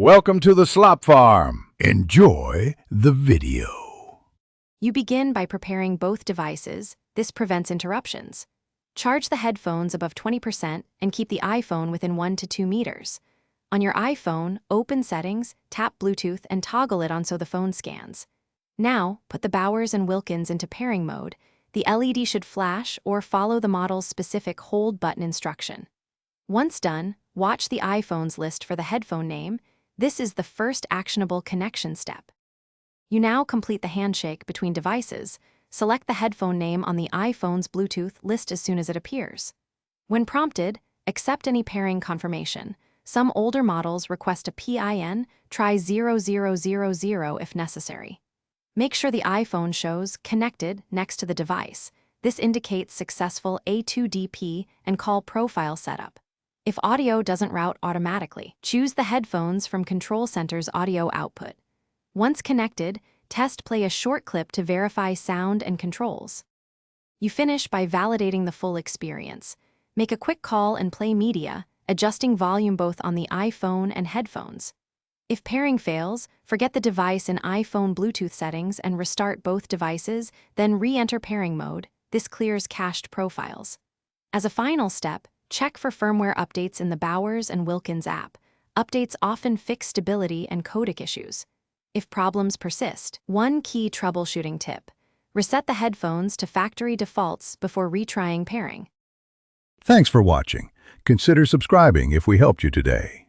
Welcome to the Slop Farm. Enjoy the video. You begin by preparing both devices. This prevents interruptions. Charge the headphones above 20% and keep the iPhone within 1 to 2 meters. On your iPhone, open Settings, tap Bluetooth, and toggle it on so the phone scans. Now, put the Bowers and Wilkins into pairing mode. The LED should flash or follow the model's specific hold button instruction. Once done, watch the iPhone's list for the headphone name. This is the first actionable connection step. You now complete the handshake between devices. Select the headphone name on the iPhone's Bluetooth list as soon as it appears. When prompted, accept any pairing confirmation. Some older models request a PIN. Try 0000 if necessary. Make sure the iPhone shows Connected next to the device. This indicates successful A2DP and call profile setup. If audio doesn't route automatically, choose the headphones from Control Center's audio output. Once connected, play a short clip to verify sound and controls. You finish by validating the full experience. Make a quick call and play media, adjusting volume both on the iPhone and headphones. If pairing fails, forget the device in iPhone Bluetooth settings and restart both devices, then re-enter pairing mode. This clears cached profiles. As a final step, check for firmware updates in the Bowers and Wilkins app. Updates often fix stability and codec issues. If problems persist, one key troubleshooting tip: reset the headphones to factory defaults before retrying pairing. Thanks for watching. Consider subscribing if we helped you today.